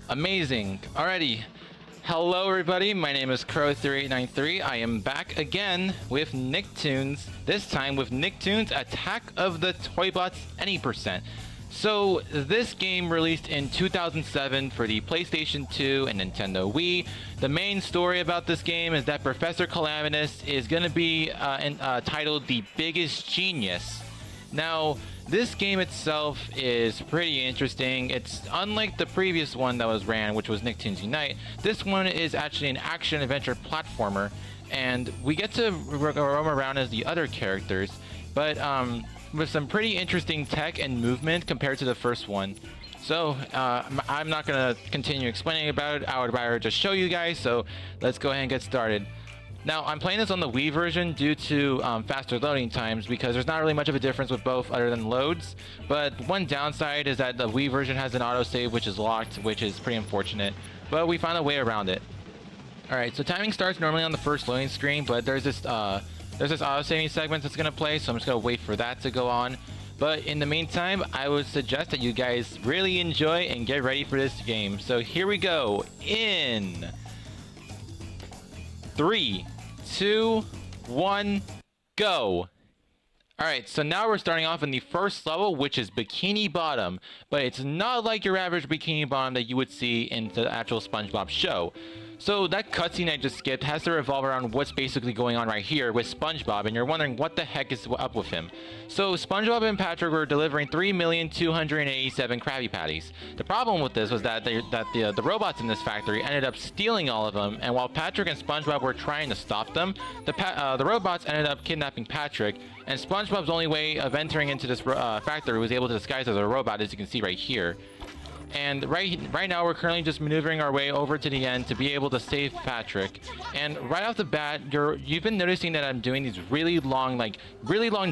Amazing. Alrighty. Hello everybody, my name is Crow3893. I am back again with Nicktoons, this time with Nicktoons Attack of the Toybots Any Percent. So this game released in 2007 for the PlayStation 2 and Nintendo Wii. The main story about this game is that Professor Calamitous is going to be titled The Biggest Genius. Now, this game itself is pretty interesting. It's unlike the previous one that was ran, which was Nicktoons Unite. This one is actually an action-adventure platformer, and we get to roam around as the other characters, but with some pretty interesting tech and movement compared to the first one. So, I'm not going to continue explaining about it. I would rather just show you guys, so let's go ahead and get started. Now, I'm playing this on the Wii version due to faster loading times because there's not really much of a difference with both other than loads. But one downside is that the Wii version has an autosave which is locked, which is pretty unfortunate. But we found a way around it. Alright, so timing starts normally on the first loading screen, but there's this autosaving segment that's going to play, so I'm just going to wait for that to go on. But in the meantime, I would suggest that you guys really enjoy and get ready for this game. So here we go, in 3, 2, 1, go! Alright, so now we're starting off in the first level, which is Bikini Bottom. But it's not like your average Bikini Bottom that you would see in the actual SpongeBob show. So that cutscene I just skipped has to revolve around what's basically going on right here with SpongeBob, and you're wondering what the heck is up with him. So SpongeBob and Patrick were delivering 3,287 Krabby Patties. The problem with this was that the robots in this factory ended up stealing all of them, and while Patrick and SpongeBob were trying to stop them, the robots ended up kidnapping Patrick, and SpongeBob's only way of entering into this factory was able to disguise as a robot, as you can see right here. And right now we're currently just maneuvering our way over to the end to be able to save Patrick. And right off the bat, you've been noticing that I'm doing these really long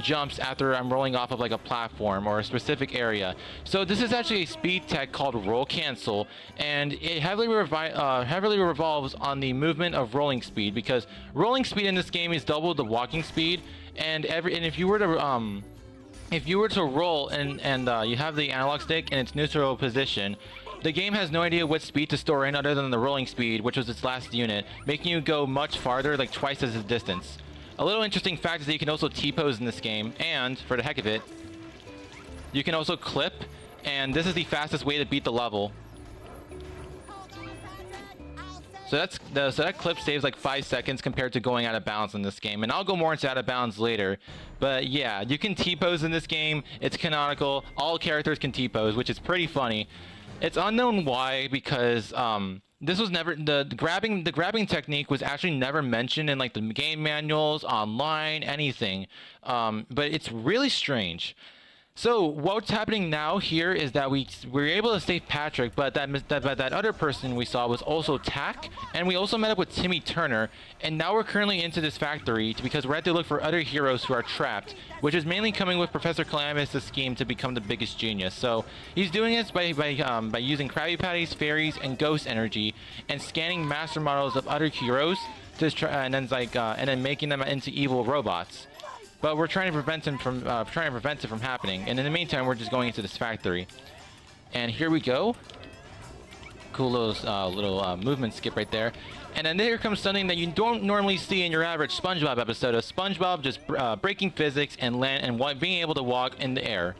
jumps after I'm rolling off of like a platform or a specific area. So this is actually a speed tech called Roll Cancel, and it heavily revolves on the movement of rolling speed, because rolling speed in this game is double the walking speed, and if you were to roll and you have the analog stick in its neutral position, the game has no idea what speed to store in other than the rolling speed, which was its last unit, making you go much farther, like twice as the distance. A little interesting fact is that you can also T-pose in this game, and, for the heck of it, you can also clip, and this is the fastest way to beat the level. So that clip saves like 5 seconds compared to going out of bounds in this game. And I'll go more into out of bounds later. But yeah, you can T-pose in this game. It's canonical. All characters can T-pose, which is pretty funny. It's unknown why, because this was never the grabbing technique was actually never mentioned in like the game manuals, online, anything. But it's really strange. So what's happening now here is that we were able to save Patrick, but that other person we saw was also Tack, and we also met up with Timmy Turner, and now we're currently into this factory because we're at to look for other heroes who are trapped, which is mainly coming with Professor Calamitous' scheme to become the biggest genius. So he's doing this by using Krabby Patties, fairies, and ghost energy, and scanning master models of other heroes to try, and then making them into evil robots. But we're trying to prevent it from happening. And in the meantime, we're just going into this factory. And here we go. Cool little movement skip right there. And then here comes something that you don't normally see in your average SpongeBob episode of SpongeBob just breaking physics and being able to walk in the air.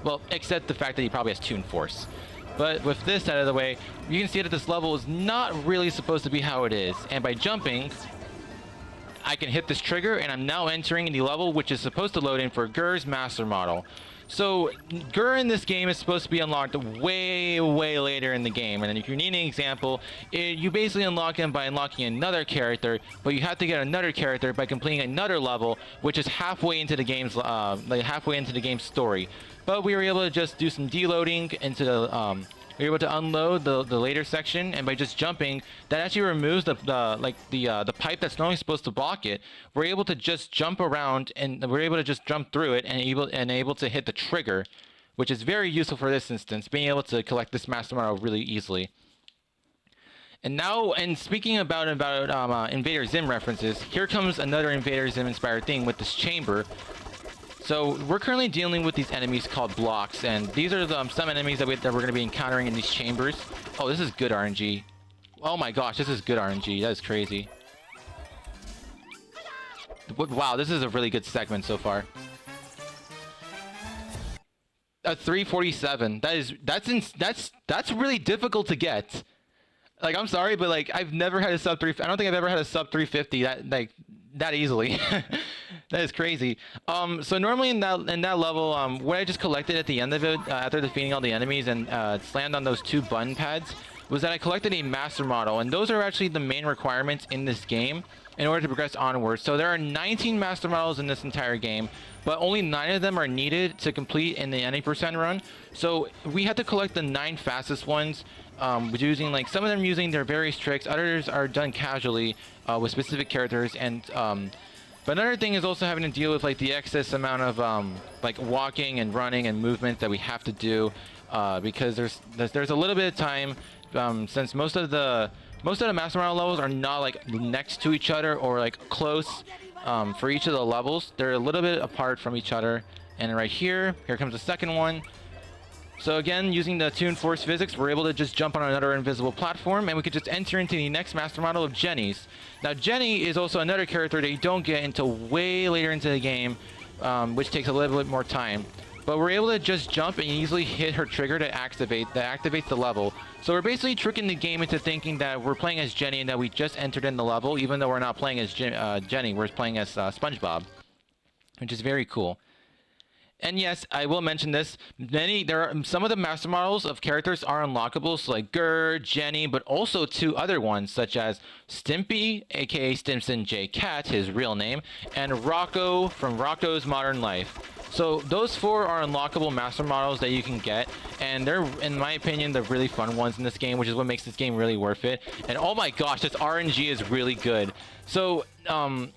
Well, except the fact that he probably has Toon Force. But with this out of the way, you can see that this level is not really supposed to be how it is. And by jumping, I can hit this trigger, and I'm now entering the level which is supposed to load in for Gur's master model. So Gur in this game is supposed to be unlocked way later in the game, and then if you need an example, you basically unlock him by unlocking another character, but you have to get another character by completing another level, which is halfway into the game's story. But we were able to just do some deloading into the we were able to unload the later section, and by just jumping, that actually removes the pipe that's normally supposed to block it. We're able to just jump around, and we're able to just jump through it, and able to hit the trigger, which is very useful for this instance, being able to collect this master model really easily. And now, and speaking about Invader Zim references, here comes another Invader Zim inspired thing with this chamber. So we're currently dealing with these enemies called blocks, and these are some enemies that we're going to be encountering in these chambers. Oh, this is good RNG. Oh my gosh, this is good RNG. That is crazy. Wow, this is a really good segment so far. A 347. That's really difficult to get. Like, I'm sorry, but like I've never had a sub 3. I don't think I've ever had a sub 350 that easily. That is crazy. So normally in that level, what I just collected at the end of it, after defeating all the enemies and slammed on those 2 button pads, was that I collected a master model, and those are actually the main requirements in this game in order to progress onwards. So there are 19 master models in this entire game, but only 9 of them are needed to complete in the 90% run. So we had to collect the 9 fastest ones, using like some of them using their various tricks, others are done casually with specific characters, and but another thing is also having to deal with like the excess amount of like walking and running and movement that we have to do, because there's a little bit of time, since most of the master model levels are not like next to each other or like close. For each of the levels, they're a little bit apart from each other. And right here comes the second one. So again, using the Toon Force physics, we're able to just jump on another invisible platform, and we could just enter into the next master model of Jenny's. Now, Jenny is also another character that you don't get until way later into the game, which takes a little bit more time. But we're able to just jump and easily hit her trigger that activates the level. So we're basically tricking the game into thinking that we're playing as Jenny and that we just entered in the level, even though we're not playing as Jenny, we're playing as SpongeBob, which is very cool. And yes, I will mention this. Some of the master models of characters are unlockable, so like Gerd, Jenny, but also 2 other ones such as Stimpy, aka Stimson J. Cat, his real name, and Rocco from Rocco's Modern Life. So those 4 are unlockable master models that you can get, and they're, in my opinion, the really fun ones in this game, which is what makes this game really worth it. And oh my gosh, this RNG is really good. So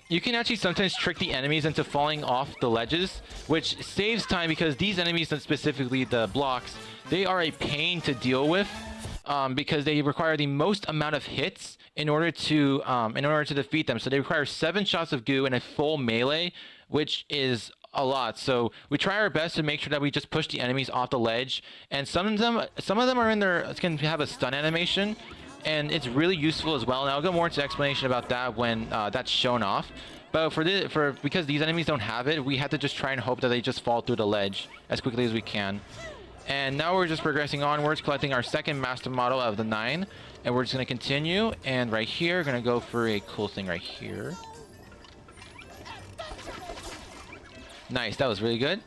you can actually sometimes trick the enemies into falling off the ledges, which saves time because these enemies, and specifically the blocks, they are a pain to deal with, because they require the most amount of hits in order to defeat them. So they require 7 shots of goo and a full melee, which is a lot. So we try our best to make sure that we just push the enemies off the ledge, and some of them are in there, can have a stun animation, and it's really useful as well. And I'll go more into explanation about that when that's shown off. But because these enemies don't have it, we have to just try and hope that they just fall through the ledge as quickly as we can. And now we're just progressing onwards, collecting our second master model of the 9, and we're just going to continue. And right here, we're going to go for a cool thing right here. Nice, that was really good.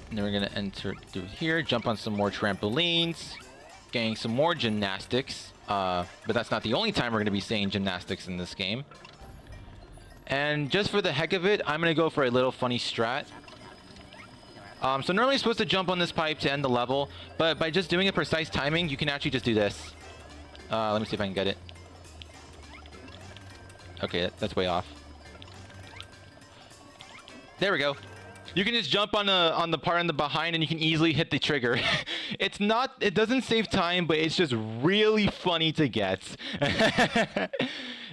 And then we're gonna enter through here, jump on some more trampolines, getting some more gymnastics. But that's not the only time we're gonna be seeing gymnastics in this game. And just for the heck of it, I'm gonna go for a little funny strat. So normally you're supposed to jump on this pipe to end the level, but by just doing a precise timing, you can actually just do this. Let me see if I can get it. Okay, that's way off. There we go. You can just jump on the part in the behind, and you can easily hit the trigger. It doesn't save time, but it's just really funny to get.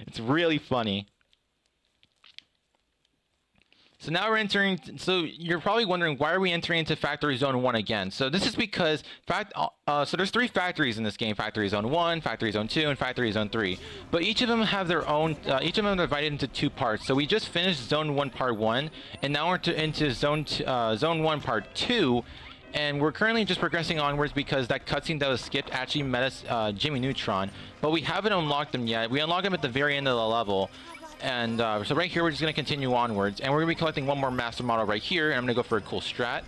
It's really funny. So now we're entering, so you're probably wondering, why are we entering into Factory Zone 1 again? So this is because, so there's 3 factories in this game: Factory Zone 1, Factory Zone 2, and Factory Zone 3. But each of them have their own, each of them are divided into 2 parts. So we just finished Zone 1 Part 1, and now we're into Zone 1 Part 2. And we're currently just progressing onwards because that cutscene that was skipped actually met us Jimmy Neutron. But we haven't unlocked them yet. We unlock them at the very end of the level. And so right here, we're just going to continue onwards. And we're going to be collecting one more master model right here. And I'm going to go for a cool strat.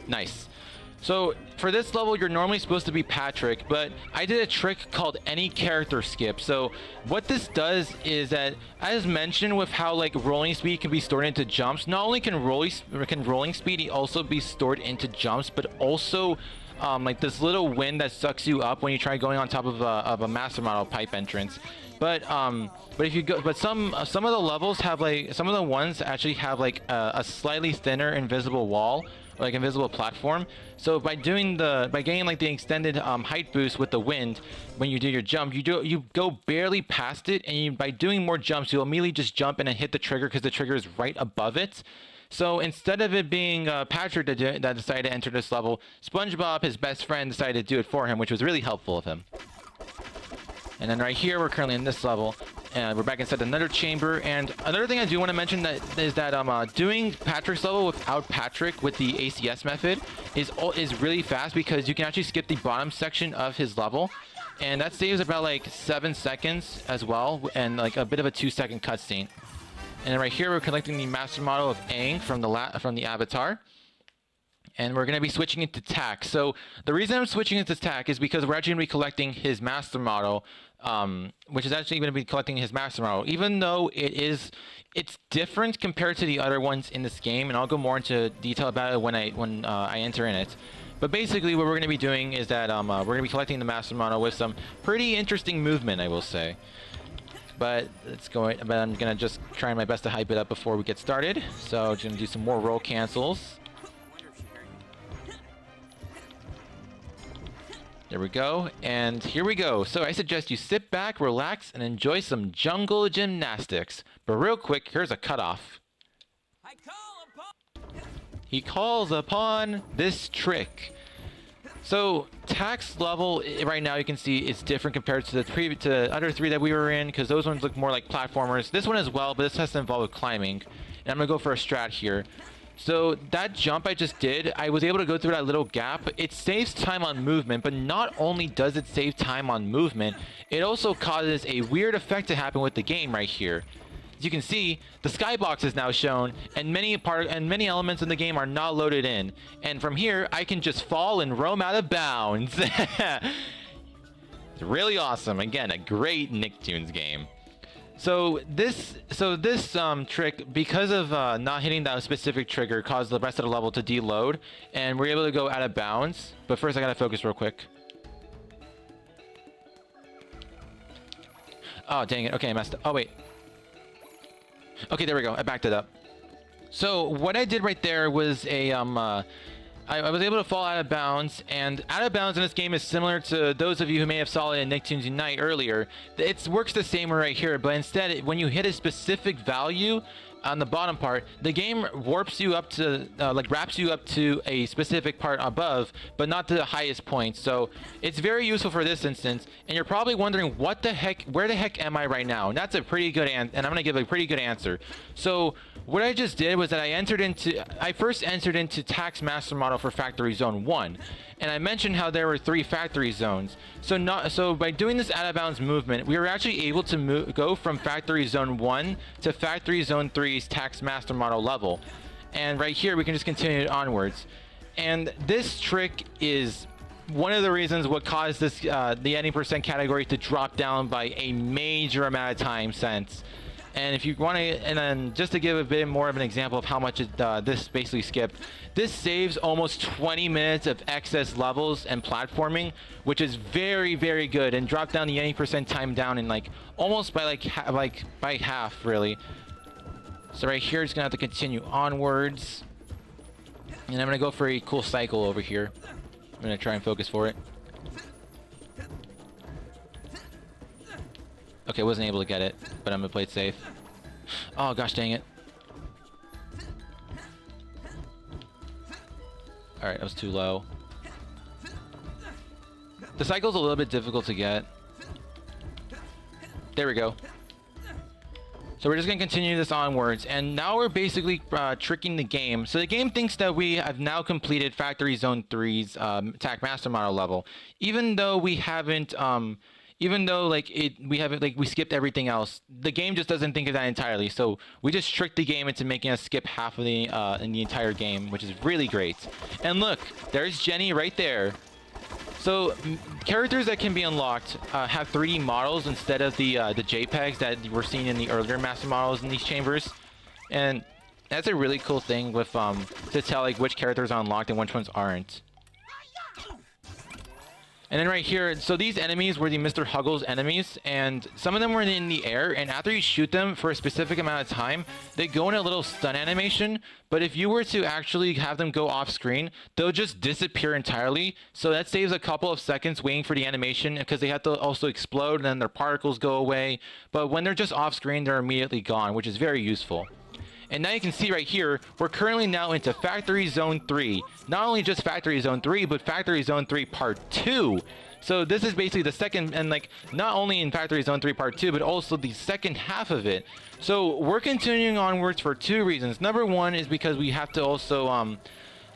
Nice. So for this level, you're normally supposed to be Patrick, but I did a trick called any character skip. So what this does is that, as mentioned with how like rolling speed can be stored into jumps, not only can rolling speed also be stored into jumps, but also like this little wind that sucks you up when you try going on top of a master model pipe entrance But if you go, but some of the levels have like, some of the ones actually have like a slightly thinner invisible wall, or like invisible platform. So by getting like the extended height boost with the wind, when you do your jump, you go barely past it, and by doing more jumps, you'll immediately just jump in and hit the trigger because the trigger is right above it. So instead of it being Patrick that decided to enter this level, SpongeBob, his best friend, decided to do it for him, which was really helpful of him. And then right here, we're currently in this level, and we're back inside another chamber. And another thing I do want to mention is that doing Patrick's level without Patrick with the ACS method is really fast, because you can actually skip the bottom section of his level, and that saves about like 7 seconds as well, and like a bit of a 2-second cutscene. And then right here, we're collecting the master model of Aang from the avatar. And we're going to be switching it to Tak. So the reason I'm switching it to Tak is because we're actually going to be collecting his master model, which is actually going to be collecting his master model, even though it's different compared to the other ones in this game, and I'll go more into detail about it when I enter in it. But basically, what we're going to be doing is that we're going to be collecting the master model with some pretty interesting movement, I will say. But I'm going to just try my best to hype it up before we get started. So I'm going to do some more roll cancels. There we go, and here we go. So I suggest you sit back, relax, and enjoy some jungle gymnastics. But real quick, here's a cutoff. He calls upon this trick. So Tak's level right now, you can see it's different compared to the other three that we were in, because those ones look more like platformers. This one as well, but this has to involve with climbing. And I'm gonna go for a strat here. So that jump I just did, I was able to go through that little gap. It saves time on movement, but not only does it save time on movement, it also causes a weird effect to happen with the game right here. As you can see, the skybox is now shown, and many elements in the game are not loaded in. And from here, I can just fall and roam out of bounds. It's really awesome. Again, a great Nicktoons game. So this trick, because of not hitting that specific trigger, caused the rest of the level to deload, and we're able to go out of bounds. But first, I gotta focus real quick. Oh, dang it. Okay, I messed up. Oh, wait. Okay, there we go. I backed it up. So what I did right there was I was able to fall out of bounds, and out of bounds in this game is similar to those of you who may have saw it in Nicktoons Unite earlier. It works the same way right here, but instead, when you hit a specific value on the bottom part, the game warps you up to, wraps you up to a specific part above, but not to the highest point. So it's very useful for this instance, and you're probably wondering, where the heck am I right now? And that's a pretty good and I'm gonna give a pretty good answer. So what I just did was that I first entered into Tak's master model for Factory Zone 1, and I mentioned how there were 3 factory zones. So by doing this out of bounds movement, we were actually able to go from Factory Zone 1 to Factory Zone 3's Tak's master model level. And right here, we can just continue it onwards. And this trick is one of the reasons what caused this the ending percent category to drop down by a major amount of time since. And if you want to, and then just to give a bit more of an example of how much this basically skipped, this saves almost 20 minutes of excess levels and platforming, which is very, very good, and dropped down the 80% time down in like almost by by half really. So right here, it's gonna have to continue onwards, and I'm gonna go for a cool cycle over here. I'm gonna try and focus for it. Okay, wasn't able to get it, but I'm gonna play it safe. Oh gosh, dang it. Alright, that was too low. The cycle's a little bit difficult to get. There we go. So we're just gonna continue this onwards, and now we're basically tricking the game. So the game thinks that we have now completed Factory Zone 3's attack master model level, even though we haven't we skipped everything else. The game just doesn't think of that entirely, so we just tricked the game into making us skip half of the in the entire game, which is really great. And look, there's Jenny right there. So characters that can be unlocked have 3D models instead of the JPEGs that we're seeing in the earlier master models in these chambers, and that's a really cool thing with to tell like which characters are unlocked and which ones aren't. And then right here, so these enemies were the Mr. Huggles enemies, and some of them were in the air, and after you shoot them for a specific amount of time, they go in a little stun animation, but if you were to actually have them go off screen, they'll just disappear entirely, so that saves a couple of seconds waiting for the animation, because they have to also explode, and then their particles go away, but when they're just off screen, they're immediately gone, which is very useful. And now you can see right here, we're currently now into Factory Zone 3. Not only just Factory Zone 3, but Factory Zone 3 Part 2. So this is basically the second, and like, not only in Factory Zone 3 Part 2, but also the second half of it. So we're continuing onwards for two reasons. Number one is because we have to also,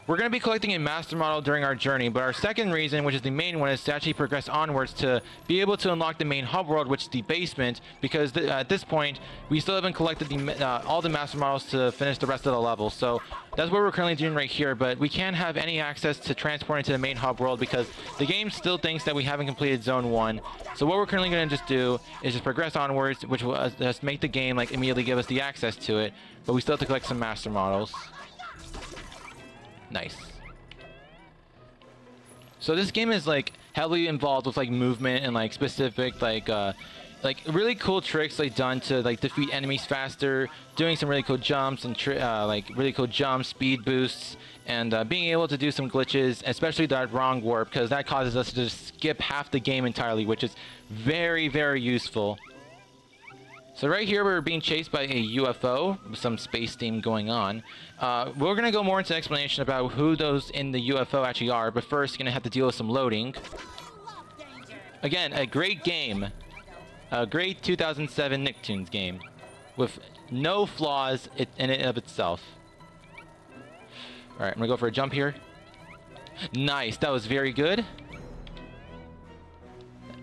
we're going to be collecting a master model during our journey, but our second reason, which is the main one, is to actually progress onwards to be able to unlock the main hub world, which is the basement, because at this point, we still haven't collected all the master models to finish the rest of the level. So that's what we're currently doing right here, but we can't have any access to transport into the main hub world because the game still thinks that we haven't completed Zone 1. So what we're currently going to just do is just progress onwards, which will just make the game like immediately give us the access to it, but we still have to collect some master models. Nice. So this game is like heavily involved with like movement and like specific like really cool tricks like done to like defeat enemies faster, doing some really cool jumps and like really cool jumps, speed boosts, and being able to do some glitches, especially that wrong warp, because that causes us to just skip half the game entirely, which is very, very useful. So right here, we're being chased by a UFO with some space theme going on. We're going to go more into explanation about who those in the UFO actually are, but first, going to have to deal with some loading. Again, a great game. A great 2007 Nicktoons game with no flaws in and of itself. Alright, I'm going to go for a jump here. Nice, that was very good.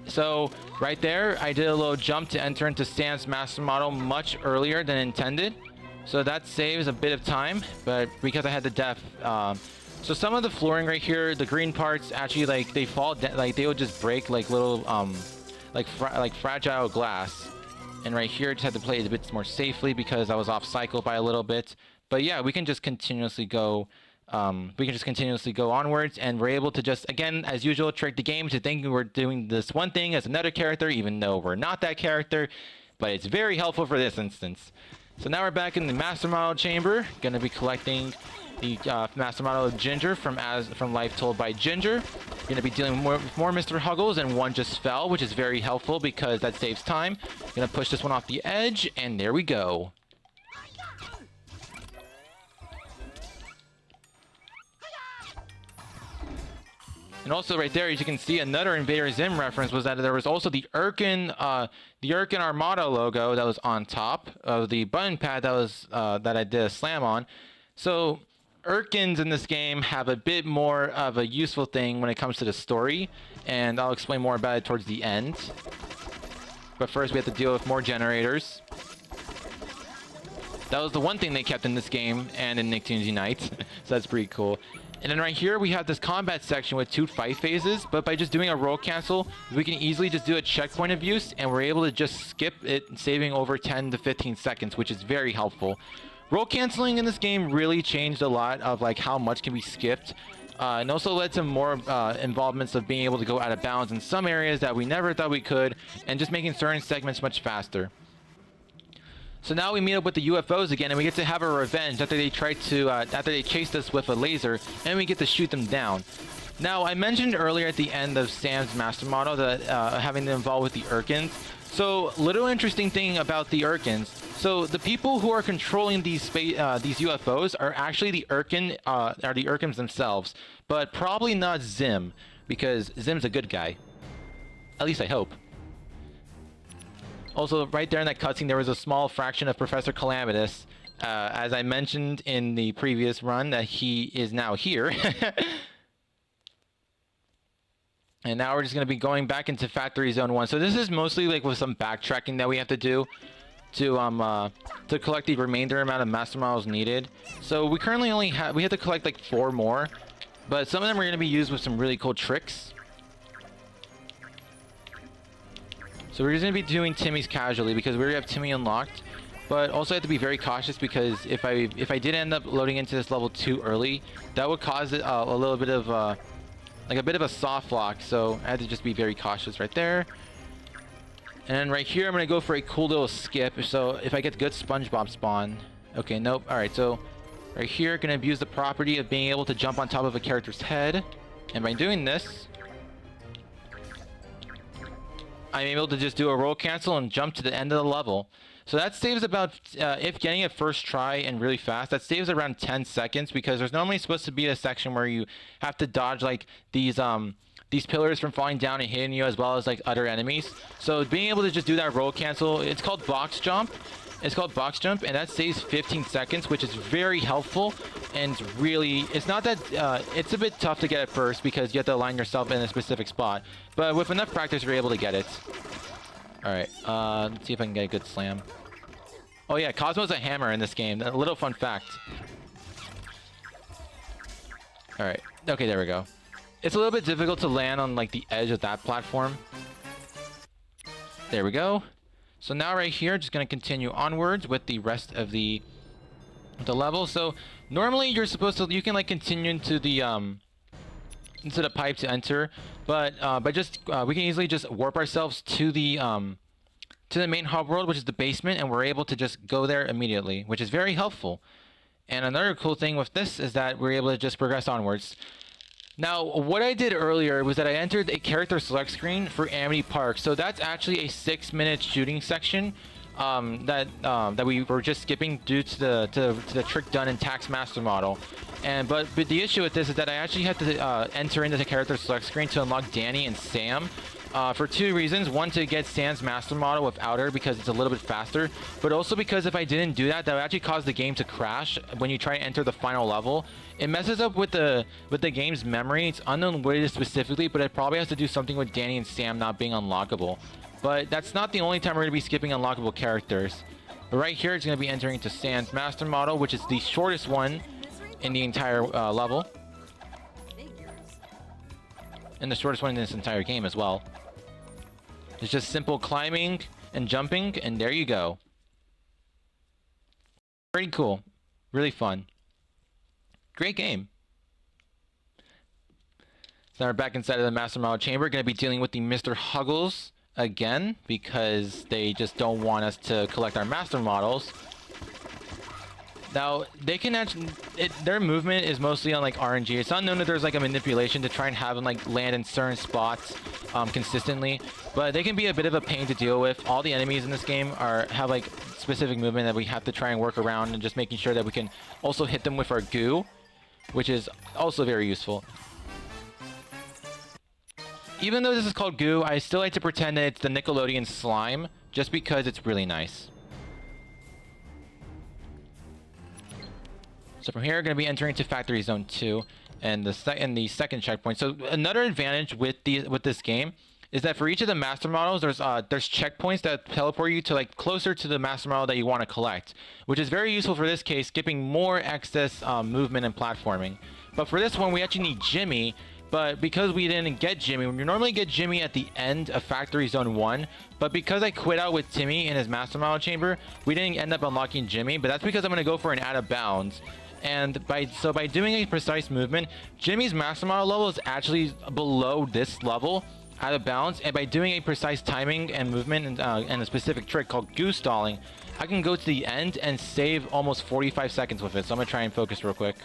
So right there, I did a little jump to enter into Sam's master model much earlier than intended. So that saves a bit of time, but because I had the depth, so some of the flooring right here, the green parts actually like they fall, like they would just break like little, like fragile glass. And right here, just had to play it a bit more safely because I was off cycle by a little bit. But yeah, we can just continuously go. Onwards, and we're able to just, again, as usual, trick the game to thinking we're doing this one thing as another character, even though we're not that character, but it's very helpful for this instance. So now we're back in the master model chamber, going to be collecting the master model of Ginger from Life Told by Ginger. Going to be dealing with more Mr. Huggles, and one just fell, which is very helpful because that saves time. Going to push this one off the edge, and there we go. And also right there, as you can see, another Invader Zim reference was that there was also the Irken Armada logo that was on top of the button pad that was that I did a slam on. So Irkens in this game have a bit more of a useful thing when it comes to the story, and I'll explain more about it towards the end. But first, we have to deal with more generators. That was the one thing they kept in this game and in Nicktoons Unite, so that's pretty cool. And then right here, we have this combat section with 2 fight phases, but by just doing a roll cancel, we can easily just do a checkpoint abuse, and we're able to just skip it, saving over 10 to 15 seconds, which is very helpful. Roll canceling in this game really changed a lot of like how much can be skipped, and also led to more involvements of being able to go out of bounds in some areas that we never thought we could, and just making certain segments much faster. So now we meet up with the UFOs again, and we get to have a revenge after they after they chased us with a laser, and we get to shoot them down. Now, I mentioned earlier at the end of Sam's master model that having them involved with the Irkens. So, little interesting thing about the Irkens. So, the people who are controlling these UFOs are actually the Irkens themselves, but probably not Zim, because Zim's a good guy. At least I hope. Also, right there in that cutscene, there was a small fraction of Professor Calamitous. As I mentioned in the previous run, that he is now here. And now we're just going to be going back into Factory Zone 1. So this is mostly like with some backtracking that we have to do to collect the remainder amount of master models needed. So we currently only have to collect like 4 more, but some of them are going to be used with some really cool tricks. So we're just going to be doing Timmy's casually because we already have Timmy unlocked, but also have to be very cautious because if I did end up loading into this level too early, that would cause a little bit of like a bit of a soft lock, so I had to just be very cautious right there. And right here, I'm gonna go for a cool little skip. So if I get good SpongeBob spawn, okay, nope. All right, so right here, gonna abuse the property of being able to jump on top of a character's head, and by doing this, I'm able to just do a roll cancel and jump to the end of the level. So that saves about, if getting it first try and really fast, that saves around 10 seconds, because there's normally supposed to be a section where you have to dodge like these pillars from falling down and hitting you, as well as like other enemies. So being able to just do that roll cancel, it's called box jump. It's called box jump, and that saves 15 seconds, which is very helpful. And it's not that, it's a bit tough to get at first because you have to align yourself in a specific spot. But with enough practice, you're able to get it. All right, let's see if I can get a good slam. Oh yeah, Cosmo's a hammer in this game. A little fun fact. All right, okay, there we go. It's a little bit difficult to land on like the edge of that platform. There we go. So now right here, just gonna continue onwards with the rest of the level. So normally you're supposed to, you can like continue into the pipe to enter, but we can easily just warp ourselves to the main hub world, which is the basement, and we're able to just go there immediately, which is very helpful. And another cool thing with this is that we're able to just progress onwards. Now, what I did earlier was that I entered a character select screen for Amity Park. So that's actually a 6-minute shooting section that we were just skipping due to the trick done in Tax Master Model. But the issue with this is that I actually had to enter into the character select screen to unlock Danny and Sam. For two reasons. One, to get Sam's master model without her, because it's a little bit faster, but also because if I didn't do that, that would actually cause the game to crash when you try to enter the final level. It messes up with the game's memory. It's unknown what it is specifically, but it probably has to do something with Danny and Sam not being unlockable. But that's not the only time we're going to be skipping unlockable characters. But right here, it's going to be entering into Sam's master model, which is the shortest one in the entire level. And the shortest one in this entire game as well. It's just simple climbing and jumping, and there you go. Pretty cool. Really fun. Great game. So now we're back inside of the Master Model Chamber. Going to be dealing with the Mr. Huggles again, because they just don't want us to collect our Master Models. Now, they can actually, their movement is mostly on like RNG. It's not known that there's like a manipulation to try and have them like land in certain spots consistently, but they can be a bit of a pain to deal with. All the enemies in this game have like specific movement that we have to try and work around, and just making sure that we can also hit them with our goo, which is also very useful. Even though this is called goo, I still like to pretend that it's the Nickelodeon slime, just because it's really nice. So from here, we're going to be entering into Factory Zone 2 and the second checkpoint. So another advantage with this game is that for each of the master models, there's checkpoints that teleport you to like closer to the master model that you want to collect, which is very useful for this case, skipping more excess movement and platforming. But for this one, we actually need Jimmy. But because we didn't get Jimmy, we normally get Jimmy at the end of Factory Zone 1. But because I quit out with Timmy in his Master Model Chamber, we didn't end up unlocking Jimmy. But that's because I'm going to go for an out of bounds. And by doing a precise movement, Jimmy's Master Model level is actually below this level, out of bounds. And by doing a precise timing and movement and a specific trick called goose stalling, I can go to the end and save almost 45 seconds with it. So I'm going to try and focus real quick.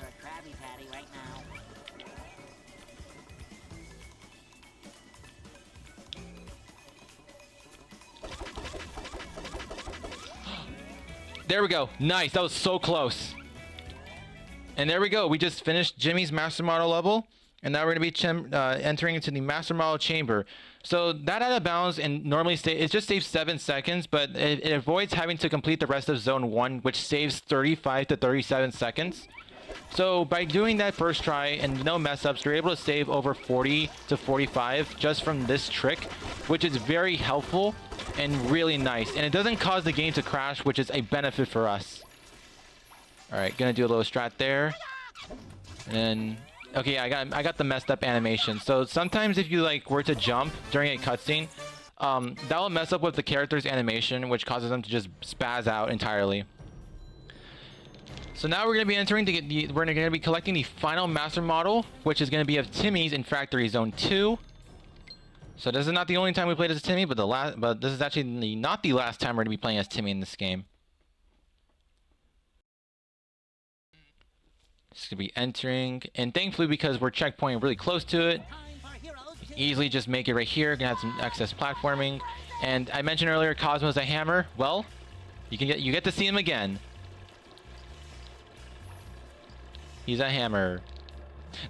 There we go. Nice. That was so close. And there we go. We just finished Jimmy's Master Model level. And now we're going to be entering into the Master Model Chamber. So that out of bounds and normally it just saves 7 seconds, but it avoids having to complete the rest of Zone 1, which saves 35 to 37 seconds. So by doing that first try and no mess ups, you're able to save over 40 to 45 just from this trick, which is very helpful and really nice. And it doesn't cause the game to crash, which is a benefit for us. All right, gonna do a little strat there. And then, okay, I got the messed up animation. So sometimes if you like were to jump during a cutscene, that will mess up with the character's animation, which causes them to just spaz out entirely. So now we're going to be entering to get we're going to be collecting the final master model, which is going to be of Timmy's in Factory Zone 2. So this is not the only time we played as Timmy, but this is actually not the last time we're going to be playing as Timmy in this game. It's going to be entering, and thankfully because we're checkpointing really close to it, easily just make it right here. Gonna have some excess platforming. And I mentioned earlier Cosmo's a hammer. Well, you get to see him again. He's a hammer.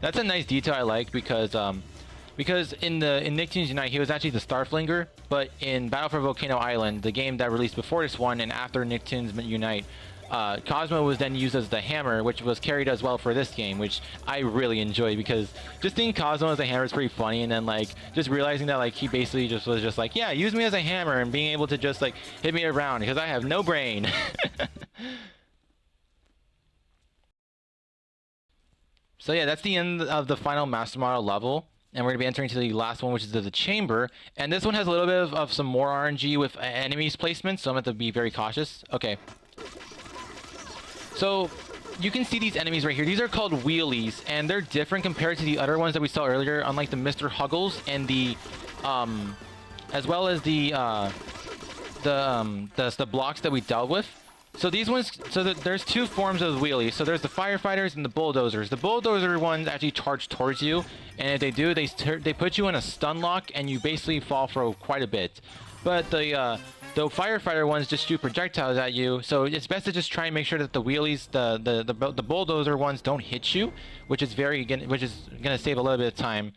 That's a nice detail I like because in Nicktoons Unite he was actually the Starflinger, but in Battle for Volcano Island, the game that released before this one and after Nicktoons Unite, Cosmo was then used as the hammer, which was carried as well for this game, which I really enjoy because just seeing Cosmo as a hammer is pretty funny, and then like just realizing that like he basically just was just like, yeah, use me as a hammer, and being able to just like hit me around because I have no brain. So yeah, that's the end of the final master model level. And we're going to be entering to the last one, which is the chamber. And this one has a little bit of some more RNG with enemies placement, so I'm going to have to be very cautious. Okay. So you can see these enemies right here. These are called wheelies, and they're different compared to the other ones that we saw earlier, unlike the Mr. Huggles and the, as well as the blocks that we dealt with. So these ones, there's two forms of wheelies. So there's the firefighters and the bulldozers. The bulldozer ones actually charge towards you, and if they do, they put you in a stun lock, and you basically fall for quite a bit. But the firefighter ones just shoot projectiles at you, so it's best to just try and make sure that the wheelies, the bulldozer ones don't hit you, which is gonna save a little bit of time.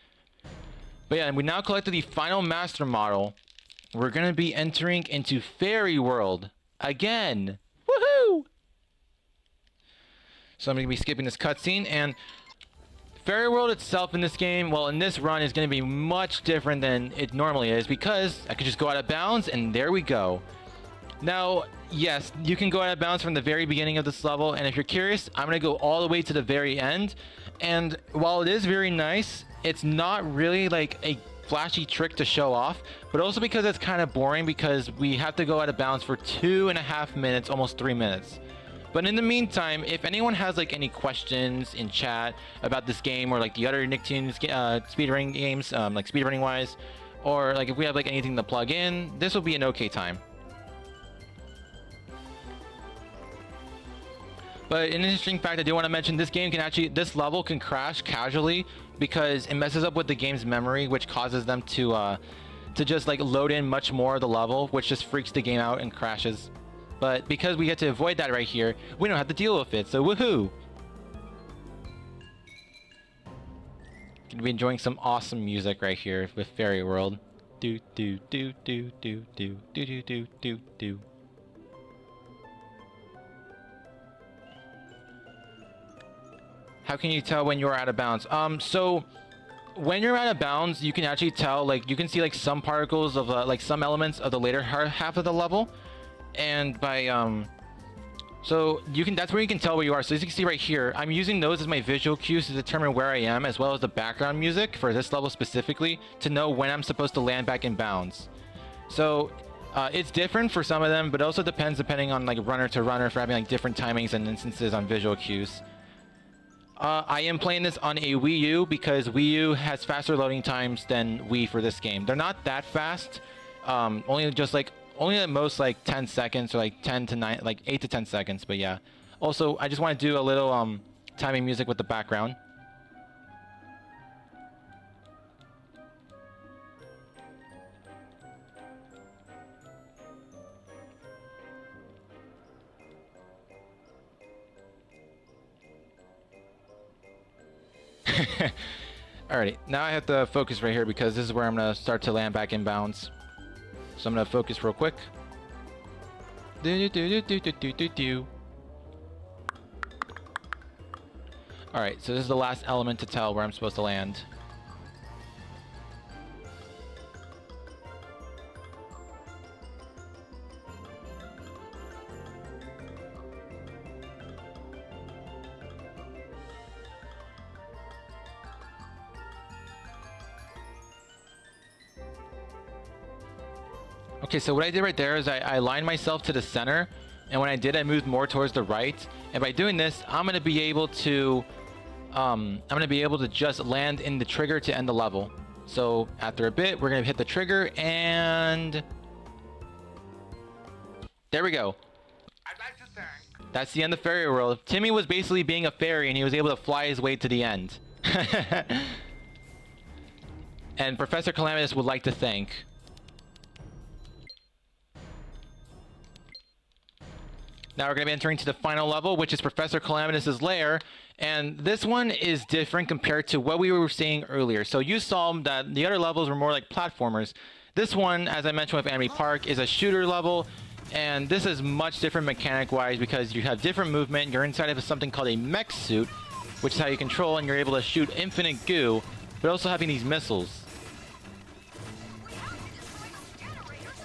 But yeah, and we now collected the final master model. We're gonna be entering into Fairy World again. Woohoo! So I'm going to be skipping this cutscene, and Fairy World itself in this game, well, in this run, is going to be much different than it normally is because I could just go out of bounds, and there we go. Now, yes, you can go out of bounds from the very beginning of this level, and if you're curious, I'm going to go all the way to the very end. And while it is very nice, it's not really like a flashy trick to show off, but also because it's kind of boring because we have to go out of bounds for 2.5 minutes, almost 3 minutes. But in the meantime, if anyone has like any questions in chat about this game or like the other Nicktoons speedrunning games, like speedrunning wise, or like if we have like anything to plug in, this will be an okay time. But an interesting fact I do want to mention, this level can crash casually because it messes up with the game's memory, which causes them to just like load in much more of the level, which just freaks the game out and crashes. But because we get to avoid that right here, we don't have to deal with it, so woohoo! Gonna be enjoying some awesome music right here with Fairy World. Do do do do do do do do do do do. How can you tell when you're out of bounds? So when you're out of bounds, you can actually tell, like, you can see like some particles of like some elements of the later half of the level, and by so that's where you can tell where you are. So as you can see right here, I'm using those as my visual cues to determine where I am, as well as the background music for this level specifically to know when I'm supposed to land back in bounds. So it's different for some of them, but also depending on like runner to runner for having like different timings and instances on visual cues. I am playing this on a Wii U because Wii U has faster loading times than Wii for this game. They're not that fast, only at most like 10 seconds or like 8 to 10 seconds. But yeah, also I just want to do a little timing music with the background. Alrighty, now I have to focus right here because this is where I'm going to start to land back in bounds. So I'm going to focus real quick. Alright, so this is the last element to tell where I'm supposed to land. Okay, so what I did right there is I aligned myself to the center and when I did, I moved more towards the right. And by doing this, I'm gonna be able to just land in the trigger to end the level. So after a bit, we're gonna hit the trigger, and there we go. I'd like to thank. That's the end of Fairy World. Timmy was basically being a fairy, and he was able to fly his way to the end. And Professor Calamitous would like to thank. Now we're going to be entering to the final level, which is Professor Calamitous' lair. And this one is different compared to what we were seeing earlier. So you saw that the other levels were more like platformers. This one, as I mentioned with Enemy Park, is a shooter level. And this is much different mechanic-wise because you have different movement. You're inside of something called a mech suit, which is how you control, and you're able to shoot infinite goo, but also having these missiles.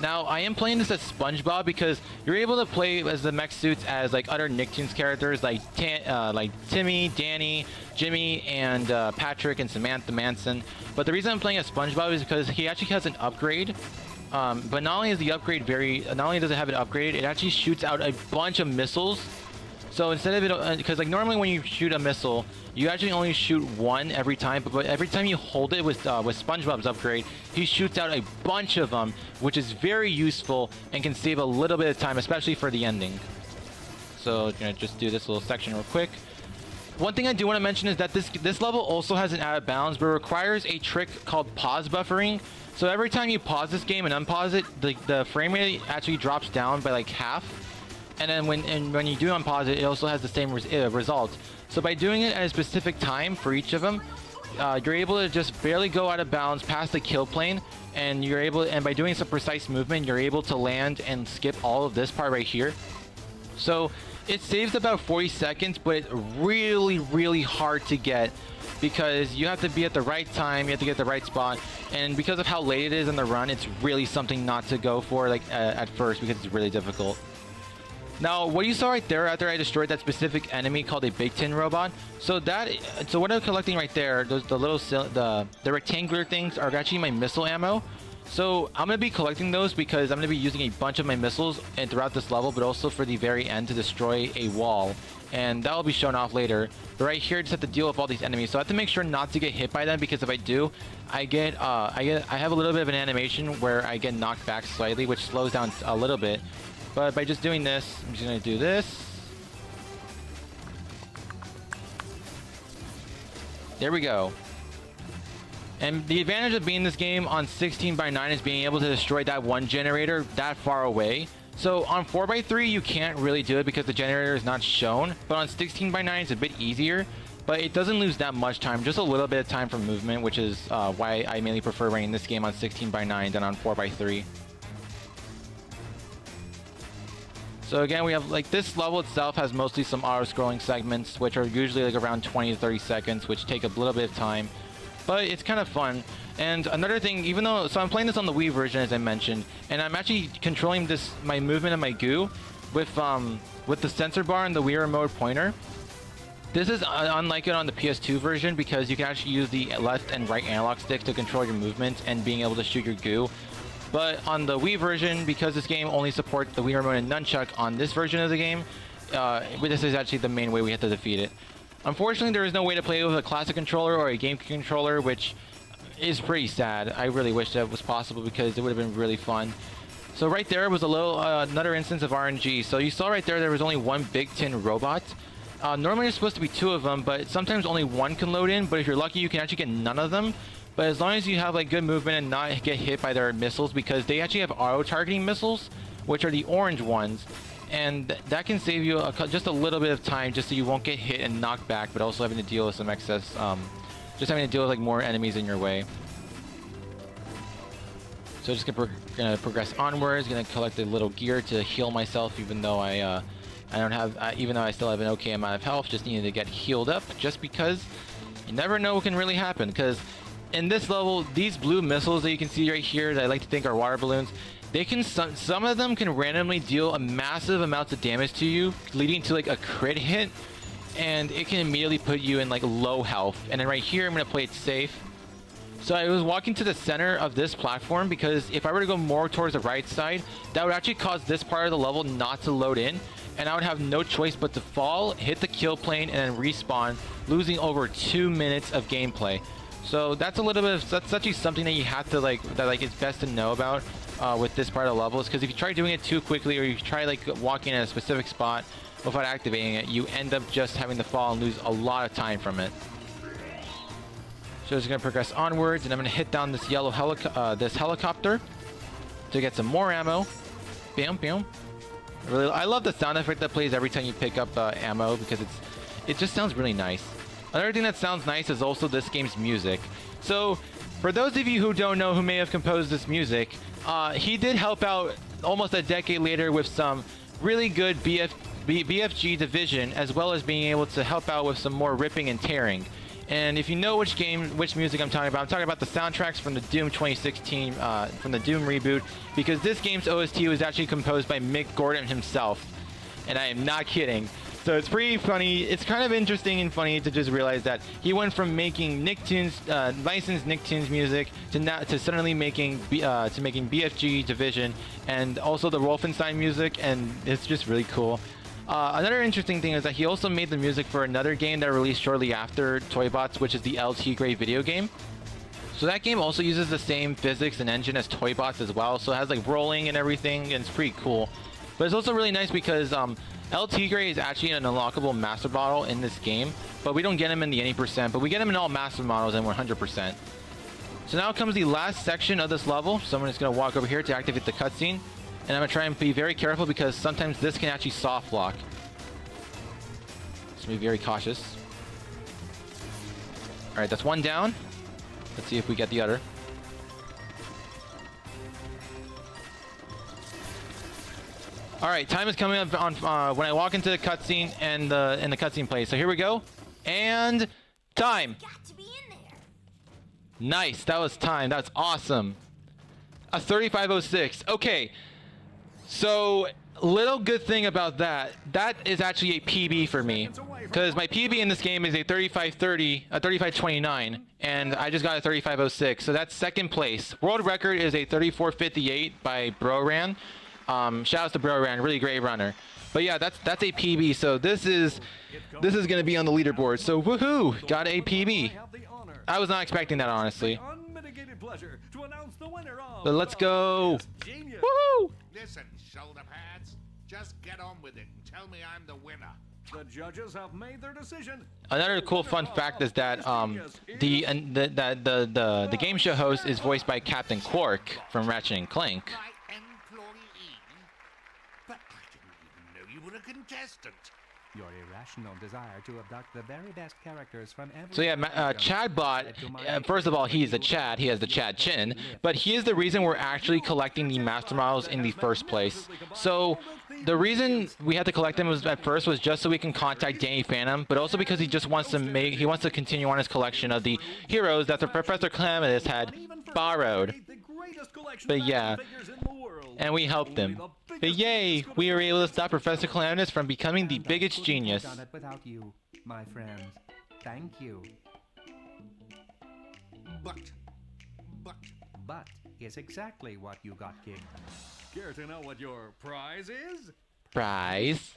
Now, I am playing this as SpongeBob because you're able to play as the mech suits as like other Nicktoons characters like Timmy, Danny, Jimmy, and Patrick and Samantha Manson. But the reason I'm playing as SpongeBob is because he actually has an upgrade. But not only is the upgrade not only does it have an upgrade, it actually shoots out a bunch of missiles. So instead of it, because like normally when you shoot a missile, you actually only shoot one every time, but every time you hold it with SpongeBob's upgrade, he shoots out a bunch of them, which is very useful and can save a little bit of time, especially for the ending. So I'm gonna just do this little section real quick. One thing I do want to mention is that this level also has an out of bounds, but it requires a trick called pause buffering. So every time you pause this game and unpause it, the frame rate actually drops down by like half. And then when you do unpause it, it also has the same result. So by doing it at a specific time for each of them, you're able to just barely go out of bounds past the kill plane, and by doing some precise movement, you're able to land and skip all of this part right here. So it saves about 40 seconds, but it's really, really hard to get because you have to be at the right time, you have to get the right spot, and because of how late it is in the run, it's really something not to go for like at first because it's really difficult. Now, what you saw right there after I destroyed that specific enemy called a Big Tin Robot, so what I'm collecting right there, the rectangular things are actually my missile ammo. So I'm going to be collecting those because I'm going to be using a bunch of my missiles throughout this level, but also for the very end to destroy a wall. And that will be shown off later. But right here, I just have to deal with all these enemies. So I have to make sure not to get hit by them, because if I do, I have a little bit of an animation where I get knocked back slightly, which slows down a little bit. But by just doing this, I'm just going to do this. There we go. And the advantage of being this game on 16:9 is being able to destroy that one generator that far away. So on 4:3, you can't really do it because the generator is not shown. But on 16:9, it's a bit easier. But it doesn't lose that much time, just a little bit of time for movement, which is why I mainly prefer running this game on 16:9 than on 4:3. So again, we have like this level itself has mostly some auto-scrolling segments, which are usually like around 20 to 30 seconds, which take a little bit of time, but it's kind of fun. And another thing, so I'm playing this on the Wii version, as I mentioned, and I'm actually controlling my movement and my goo with the sensor bar and the Wii remote pointer. This is unlike it on the PS2 version because you can actually use the left and right analog stick to control your movement and being able to shoot your goo. But on the Wii version, because this game only supports the Wii Remote and Nunchuck on this version of the game, this is actually the main way we have to defeat it. Unfortunately, there is no way to play with a classic controller or a GameCube controller, which is pretty sad. I really wish that was possible because it would have been really fun. So right there was another instance of RNG. So you saw right there was only one Big Tin Robot. Normally there's supposed to be two of them, but sometimes only one can load in. But if you're lucky, you can actually get none of them. But as long as you have like good movement and not get hit by their missiles, because they actually have auto-targeting missiles, which are the orange ones, and that can save you just a little bit of time, just so you won't get hit and knocked back, but also having to deal with some excess, just having to deal with like more enemies in your way. So just gonna progress onwards, gonna collect a little gear to heal myself, even though even though I still have an okay amount of health, just needed to get healed up, just because you never know what can really happen. Because in this level, these blue missiles that you can see right here that I like to think are water balloons, some of them can randomly deal a massive amounts of damage to you, leading to like a crit hit, and it can immediately put you in like low health. And then right here, I'm gonna play it safe, So I was walking to the center of this platform because if I were to go more towards the right side, that would actually cause this part of the level not to load in, and I would have no choice but to fall, hit the kill plane, and then respawn, losing over 2 minutes of gameplay. So that's a little bit of, that's actually something that you have to it's best to know about with this part of the levels, because if you try doing it too quickly, or you try like walking in a specific spot without activating it, you end up just having to fall and lose a lot of time from it. So just gonna progress onwards, and I'm gonna hit down this yellow helicopter to get some more ammo. Bam, bam. I love the sound effect that plays every time you pick up ammo, because it just sounds really nice. Another thing that sounds nice is also this game's music. So for those of you who don't know who may have composed this music, he did help out almost a decade later with some really good BFG Division, as well as being able to help out with some more ripping and tearing. And if you know which music I'm talking about the soundtracks from the Doom 2016, from the Doom reboot, because this game's OST was actually composed by Mick Gordon himself, and I am not kidding. So it's pretty funny. It's kind of interesting and funny to just realize that he went from making Nicktoons, licensed Nicktoons music, to suddenly making BFG Division and also the Wolfenstein music, and it's just really cool. Another interesting thing is that he also made the music for another game that released shortly after Toybots, which is the LT Grey video game. So that game also uses the same physics and engine as Toybots as well, so it has like rolling and everything, and it's pretty cool. But it's also really nice because LT Grey is actually an unlockable master model in this game, but we don't get him in the any percent, but we get him in all master models in 100%. So now comes the last section of this level. So I'm just going to walk over here to activate the cutscene, and I'm going to try and be very careful because sometimes this can actually soft lock. So be very cautious. Alright, that's one down. Let's see if we get the other. Alright, time is coming up on when I walk into the cutscene and the cutscene plays. So here we go. And time. Got to be in there. Nice, that was time. That's awesome. A 3506. Okay. So, little good thing about that is actually a PB for me, because my PB in this game is a 3530, a 3529, and I just got a 3506. So that's second place. World record is a 3458 by Broran. Shout out to Broran, really great runner. But yeah, that's a PB. So this is gonna be on the leaderboard. So woohoo, got a PB. I was not expecting that, honestly. But let's go. Woohoo! Listen, shoulder pads, just get on with it and tell me I'm the winner. The judges have made their decision. Another cool fun fact is that the game show host is voiced by Captain Quark from Ratchet and Clank. My employee? But I didn't even know you were a contestant. Your irrational desire to abduct the very best characters from every... So yeah, Chadbot, first of all, he's a Chad. He has the Chad chin. But he is the reason we're actually collecting the master models in the first place. So the reason we had to collect them at first was just so we can contact Danny Phantom, but also because he just wants to continue on his collection of the heroes that the Professor Calamitous had borrowed. But yeah, and we helped him. But yay, we were able to stop Professor Calamitous from becoming the biggest genius. Done it without you, my friends. Thank you. But is exactly what you got, King. Care to know what your prize is? Prize.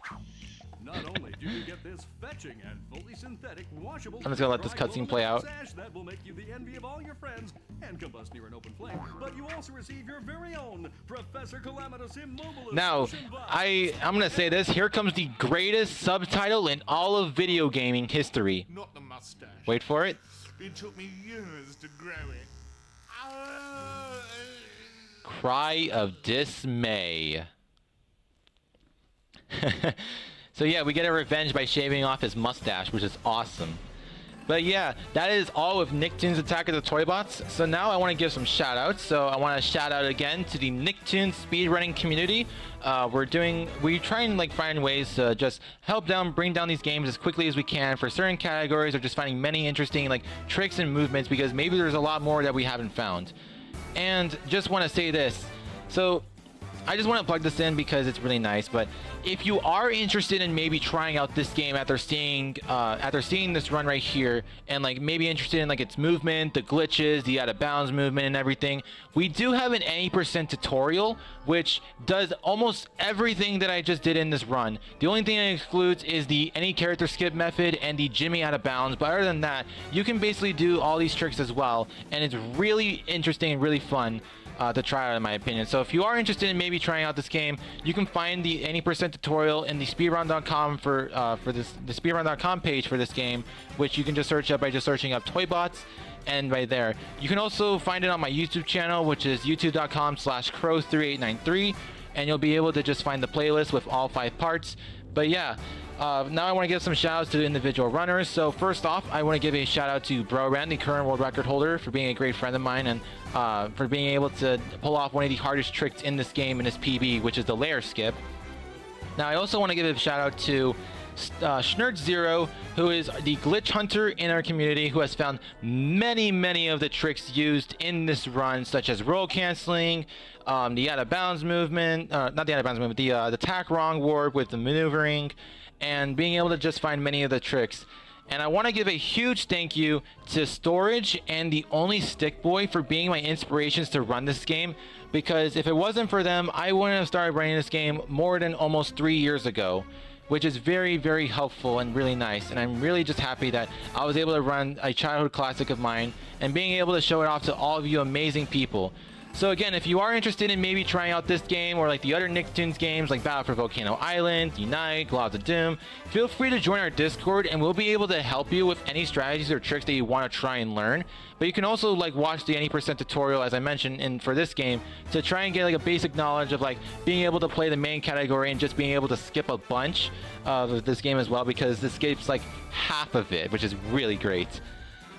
Not only do you get this fetching and fully synthetic washable, I'm just gonna let this cutscene play out. Sash that will make you the envy of all your friends and combust near an open flame, but you also receive your very own Professor Calamitous Immobilization. Now, I'm gonna say this. Here comes the greatest subtitle in all of video gaming history. Not the mustache. Wait for it. It took me years to grow it. Cry of dismay. So yeah, we get a revenge by shaving off his mustache, which is awesome. But yeah, that is all of Nicktoons Attack of the Toybots. So now I want to give some shout outs. So I want to shout out again to the Nicktoons speedrunning community. We try and like find ways to just bring down these games as quickly as we can for certain categories, or just finding many interesting like tricks and movements, because maybe there's a lot more that we haven't found. And just want to say this. So I just want to plug this in because it's really nice. But if you are interested in maybe trying out this game after seeing this run right here, and like maybe interested in like its movement, the glitches, the out of bounds movement and everything, we do have an any percent tutorial which does almost everything that I just did in this run. The only thing it excludes is the any character skip method and the Jimmy out of bounds, but other than that, you can basically do all these tricks as well, and it's really interesting and really fun to try out in my opinion. So if you are interested in maybe trying out this game, you can find the any percent tutorial in the speedrun.com the speedrun.com page for this game, which you can just search up by just searching up Toybots, and right there. You can also find it on my YouTube channel, which is youtube.com/Crow3893, and you'll be able to just find the playlist with all 5 parts. But yeah, now I want to give some shout outs to the individual runners. So first off, I want to give a shout out to Bro Ren, the current world record holder, for being a great friend of mine, and for being able to pull off one of the hardest tricks in this game in this PB, which is the layer skip. Now I also want to give a shout out to Schnurd0, who is the glitch hunter in our community, who has found many of the tricks used in this run, such as roll canceling, the out of bounds movement, not the out of bounds movement, the tack wrong warp with the maneuvering, and being able to just find many of the tricks. And I want to give a huge thank you to Storage and the Only Stick Boy for being my inspirations to run this game, because if it wasn't for them, I wouldn't have started running this game more than almost 3 years ago, which is very helpful and really nice. And I'm really just happy that I was able to run a childhood classic of mine and being able to show it off to all of you amazing people. So again, if you are interested in maybe trying out this game or like the other Nicktoons games like Battle for Volcano Island, Unite, Clouds of Doom, feel free to join our Discord and we'll be able to help you with any strategies or tricks that you want to try and learn. But you can also like watch the any percent tutorial, as I mentioned, for this game, to try and get like a basic knowledge of like being able to play the main category and just being able to skip a bunch of this game as well, because this skips like half of it, which is really great.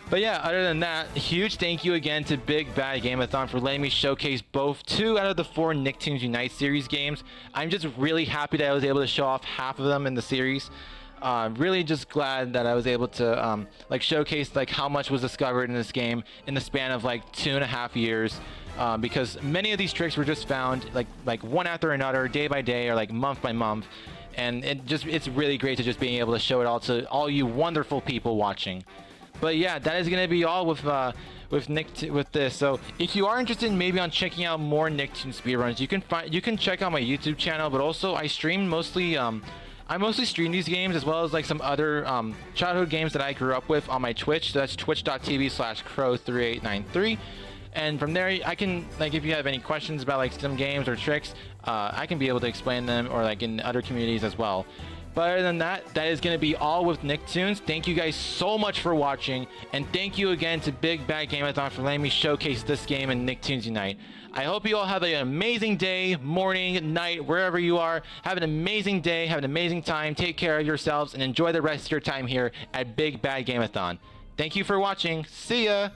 But yeah, other than that, huge thank you again to Big Bad Game-A-Thon for letting me showcase both 2 out of the 4 Nicktoons Unite series games. I'm just really happy that I was able to show off half of them in the series. Really just glad that I was able to like showcase like how much was discovered in this game in the span of like 2.5 years. Because many of these tricks were just found like one after another, day by day, or like month by month. And it's really great to just being able to show it all to all you wonderful people watching. But yeah, that is going to be all with this. So if you are interested in maybe on checking out more Nicktoons speedruns, you can check out my YouTube channel. But also I stream mostly I mostly stream these games as well as like some other childhood games that I grew up with on my Twitch. So that's twitch.tv/Crow3893. And from there, I can, like, if you have any questions about like some games or tricks, I can be able to explain them, or like in other communities as well. But other than that, that is going to be all with Nicktoons. Thank you guys so much for watching, and thank you again to Big Bad Game-A-Thon for letting me showcase this game in Nicktoons Unite. I hope you all have an amazing day, morning, night, wherever you are. Have an amazing day, have an amazing time, take care of yourselves, and enjoy the rest of your time here at Big Bad Game-A-Thon. Thank you for watching. See ya!